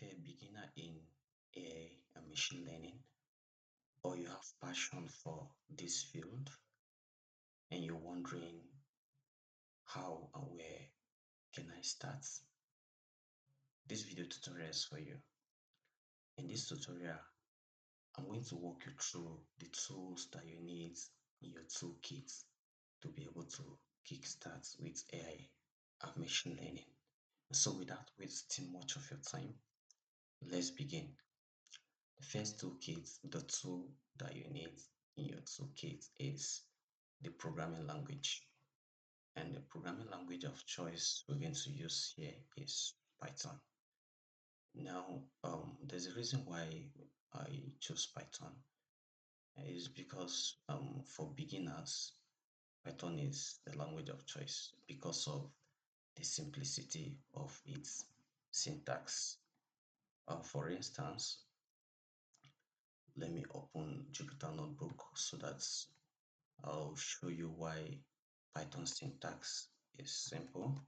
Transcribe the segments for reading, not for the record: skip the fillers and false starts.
if you're a beginner in AI and machine learning, or you have passion for this field and you're wondering how and where can I start, this video tutorial is for you. In this tutorial, I'm going to walk you through the tools that you need in your toolkit to be able to kickstart with AI and machine learning. So without wasting much of your time, let's begin. The first toolkit, the tool that you need in your toolkit is the programming language. And the programming language of choice we're going to use here is Python. Now, there's a reason why I chose Python. Is because for beginners, Python is the language of choice because of the simplicity of its syntax. For instance, let me open Jupyter Notebook so that I'll show you why Python syntax is simple.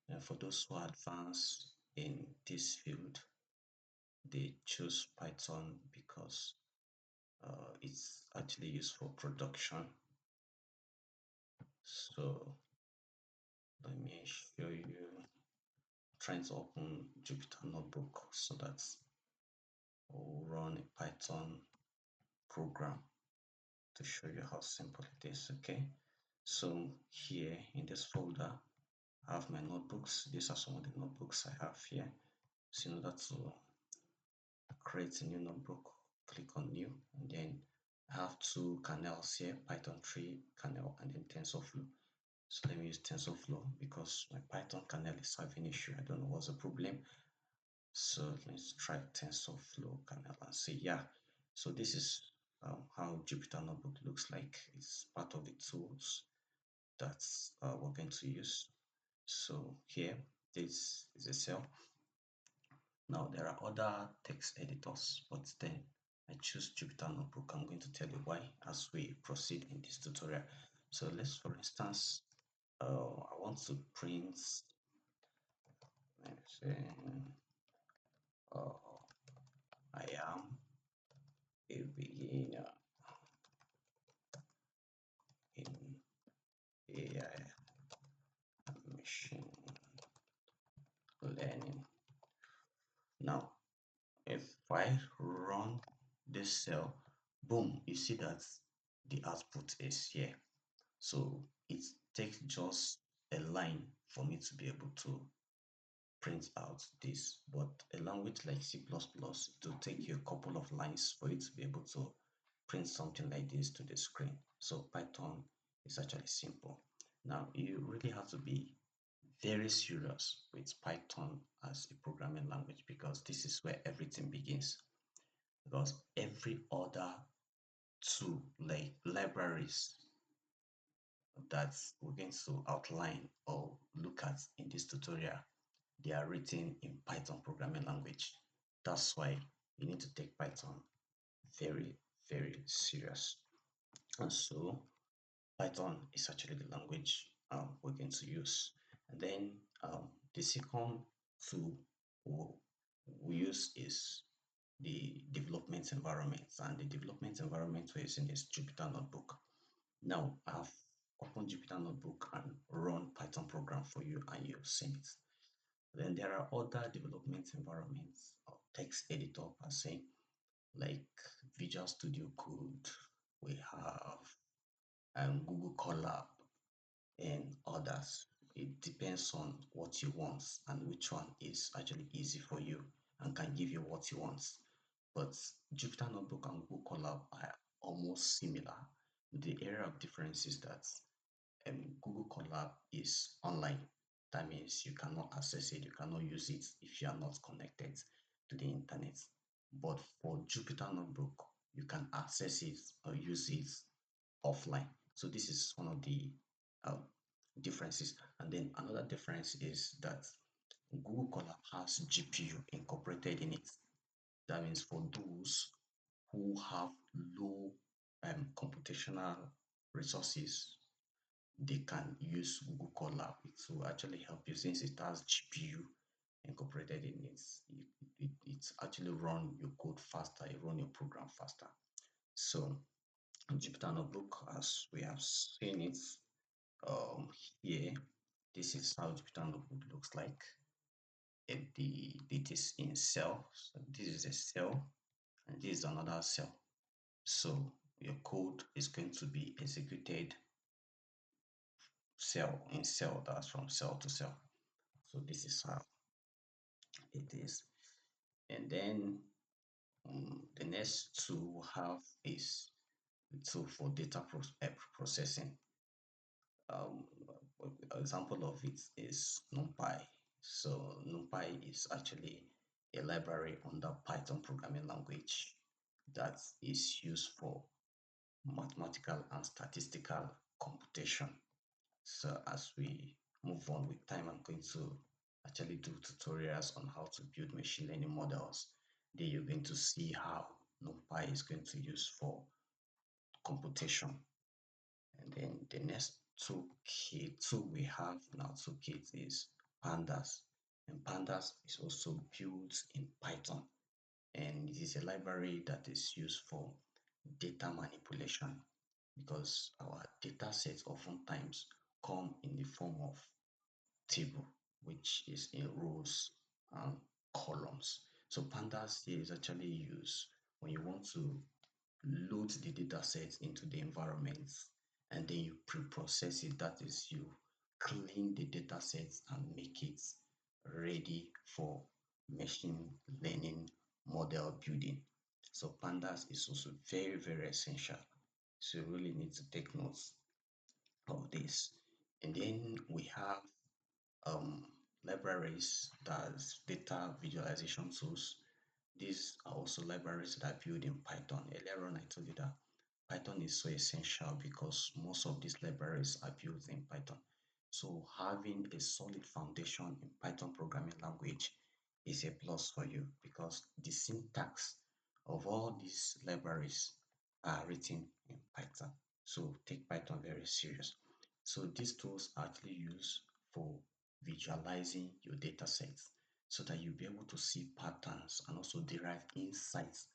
And for those who are advanced in this field, they choose Python because it's actually used for production. So let me show you, trying to open Jupyter Notebook so that I'll run a Python program to show you how simple it is. Okay, so here in this folder I have my notebooks. These are some of the notebooks I have here. So in order to create a new notebook, click on new, and then I have two kernels here, Python 3 kernel and then TensorFlow. So let me use TensorFlow because my Python kernel is having issue. I don't know what's the problem. So let's try TensorFlow kernel and see. Yeah, so this is how Jupyter Notebook looks like. It's part of the tools that we're going to use. So here, this is a cell. Now there are other text editors, but then I choose Jupyter Notebook. I'm going to tell you why as we proceed in this tutorial. So let's, for instance, I want to print, let's say, uh, I am a beginner in AI machine learning. Now, if I run this cell, boom, you see that the output is here. So it takes just a line for me to be able to print out this, but a language like C++, it will take you a couple of lines for you to be able to print something like this to the screen. So Python is actually simple. Now you really have to be very serious with Python as a programming language because this is where everything begins. Because every other tool, like libraries that we're going to outline or look at in this tutorial, they are written in Python programming language. That's why you need to take Python very, very serious. And so Python is actually the language we're going to use. And then the second tool we use is the development environment. And the development environment we're using is Jupyter Notebook. Now I've opened Jupyter Notebook and run Python program for you and you've seen it. Then there are other development environments or text editor per se, like Visual Studio Code. We have Google Colab and others. It depends on what you want and which one is actually easy for you and can give you what you want. But Jupyter Notebook and Google Colab are almost similar. The area of difference is that Google Colab is online. That means you cannot access it, you cannot use it if you are not connected to the internet. But for Jupyter Notebook, you can access it or use it offline. So this is one of the uh, differences. And then another difference is that Google Colab has GPU incorporated in it. That means for those who have low computational resources, they can use Google Colab. It will actually help you since it has GPU incorporated in it. It actually run your code faster, it run your program faster. So Jupyter Notebook, as we have seen it um, here, this is how Jupyter Notebook looks like. It is in cell. So this is a cell, and this is another cell. So your code is going to be executed cell in cell, that's from cell to cell. So this is how it is. And then the next tool we have is the tool for data processing. Um, Example of it is NumPy. So NumPy is actually a library under Python programming language that is used for mathematical and statistical computation. So as we move on with time, I'm going to actually do tutorials on how to build machine learning models. Then you're going to see how NumPy is going to use for computation. And then the next tool we have in our toolkit is Pandas. And Pandas is also built in Python. And it is a library that is used for data manipulation because our data sets oftentimes come in the form of table, which is in rows and columns. So pandas here is actually used when you want to load the data set into the environment and then you pre-process it. That is, you clean the data sets and make it ready for machine learning model building. So pandas is also very, very essential. So you really need to take notes of this. And then we have um, libraries, that's data visualization tools. These are also libraries that are built in Python. Earlier on, I told you that Python is so essential because most of these libraries are built in Python. So having a solid foundation in Python programming language is a plus for you because the syntax of all these libraries are written in Python. So take Python very serious. So these tools are actually used for visualizing your data sets so that you'll be able to see patterns and also derive insights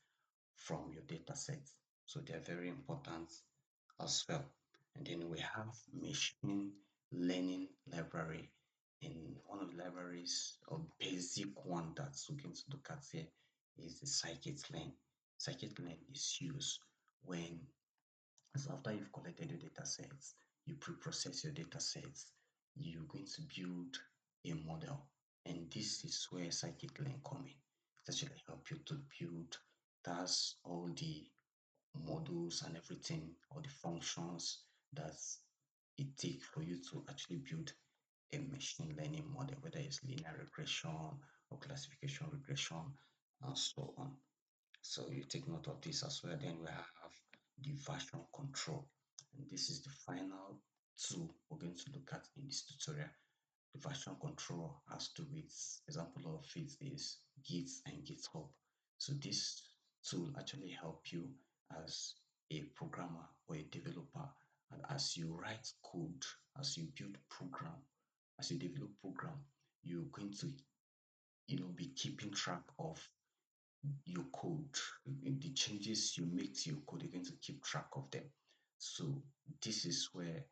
from your data sets. So they're very important as well. And then we have machine learning library. In one of the libraries, or basic one that's we're going to look at here is the scikit-learn. Scikit-learn is used when, so after you've collected your data sets, you pre-process your data sets, you're going to build a model. And this is where scikit-learn come in. It actually help you to build, that's all the models and everything, all the functions that it takes for you to actually build a machine learning model, whether it's linear regression or classification regression and so on. So you take note of this as well. Then we have the version control. And this is the final tool we're going to look at in this tutorial. The version control has to with example of it is Git and GitHub. So this tool actually help you as a programmer or a developer, and as you write code, as you build program, as you develop program, you're going to be keeping track of your code, the changes you make to your code, you're going to keep track of them. So this is where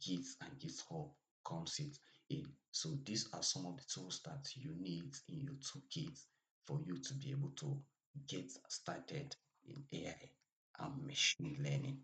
Git and GitHub comes in. So these are some of the tools that you need in your toolkit for you to be able to get started in AI and machine learning.